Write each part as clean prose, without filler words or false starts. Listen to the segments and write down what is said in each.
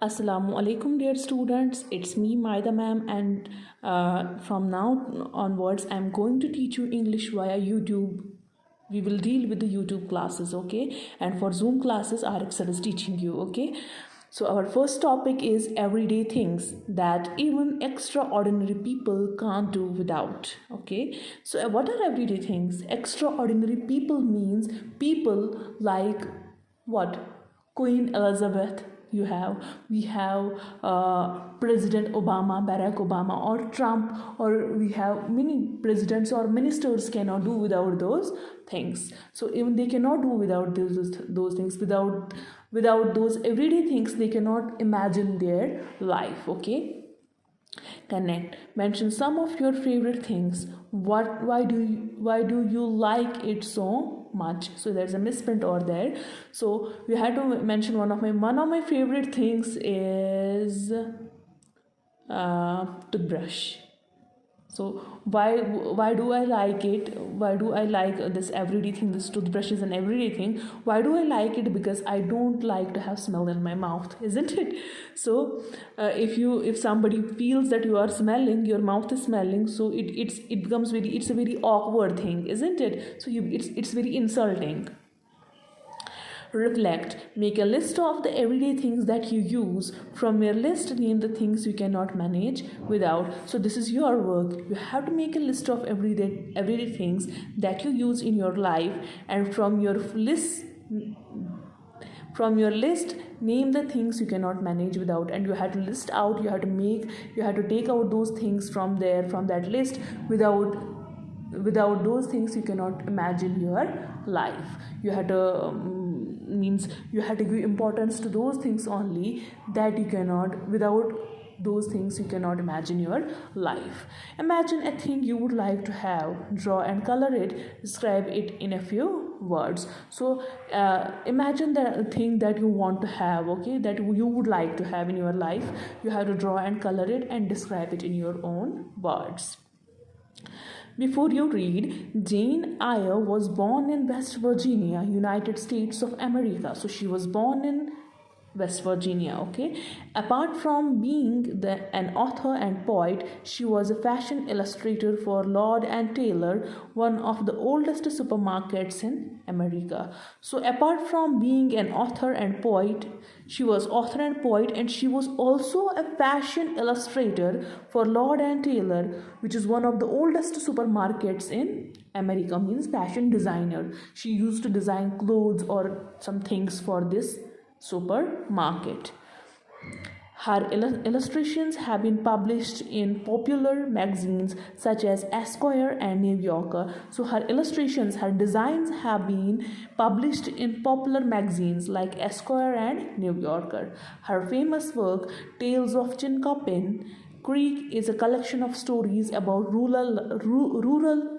Assalamu alaikum, dear students. It's me, Maida ma'am, and from now onwards, I'm going to teach you English via YouTube. We will deal with the YouTube classes, okay? And for Zoom classes, RXL is teaching you, okay? So, our first topic is everyday things that even extraordinary people can't do without, okay? So, what are everyday things? Extraordinary people means people like what? Queen Elizabeth, we have President Obama, Barack Obama, or Trump, or we have many presidents or ministers cannot do without those things. So even they cannot do without those things, without those everyday things, they cannot imagine their life. Okay. Connect. Mention some of your favorite things. Why do you like it so much? So there's a misprint over there. So we had to mention one of my favorite things is toothbrush. So why do I like it? Why do I like this everyday thing? This toothbrush is an everyday thing. Why do I like it? Because I don't like to have smell in my mouth, isn't it? So if somebody feels that you are smelling, your mouth is smelling, so it becomes it's a very awkward thing, isn't it? So it's very insulting. Reflect. Make a list of the everyday things that you use. From your list, name the things you cannot manage without. So this is your work. You have to make a list of everyday things that you use in your life, and from your list name the things you cannot manage without. And you have to list out, you have to take out those things from that list. Without those things you cannot imagine your life. You have to give importance to those things only that you cannot. Without those things you cannot imagine your life. Imagine a thing you would like to have. Draw and color it. Describe it in a few words. So imagine the thing that you want to have, okay, that you would like to have in your life. You have to draw and color it and describe it in your own words. Before you read, Jane Eyre was born in West Virginia, United States of America. So she was born in West Virginia, okay. Apart from being an author and poet, she was a fashion illustrator for Lord and Taylor, one of the oldest supermarkets in America. So apart from being an author and poet, she was author and poet, and she was also a fashion illustrator for Lord and Taylor, which is one of the oldest supermarkets in America, means fashion designer. She used to design clothes or some things for this supermarket. Her illustrations have been published in popular magazines such as Esquire and New Yorker. So her designs have been published in popular magazines like Esquire and New Yorker. Her famous work, Tales of Chinkapin Creek, is a collection of stories about rural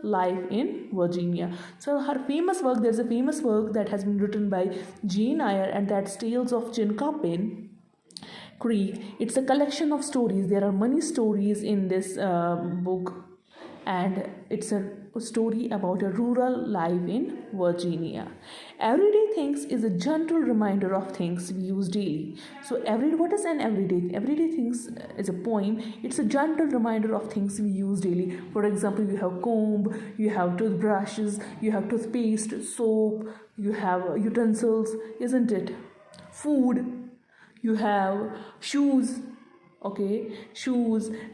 life in Virginia. So there's a famous work that has been written by Jane Eyre, and that's Tales of Chinkapin Creek. It's a collection of stories. There are many stories in this book, and it's a story about a rural life in Virginia. Everyday things is a gentle reminder of things we use daily. So what is an everyday? Everyday things is a poem. It's a gentle reminder of things we use daily. For example, you have comb, you have toothbrushes, you have toothpaste, soap, you have utensils, isn't it? Food, you have shoes, okay,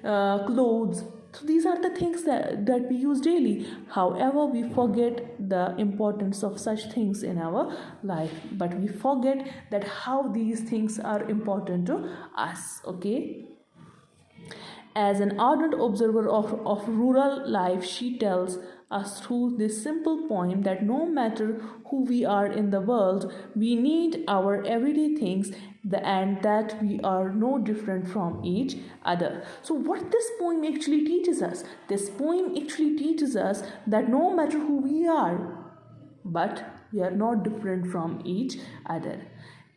clothes. So these are the things that we use daily. However, we forget the importance of such things in our life, but we forget that how these things are important to us, okay. As an ardent observer of rural life, she tells us through this simple poem that no matter who we are in the world, we need our everyday things, and that we are no different from each other. So what this poem actually teaches us? This poem actually teaches us that no matter who we are, but we are not different from each other.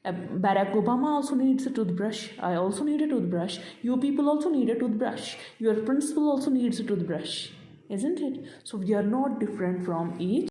Barack Obama also needs a toothbrush. I also need a toothbrush. You people also need a toothbrush. Your principal also needs a toothbrush, isn't it? So we are not different from each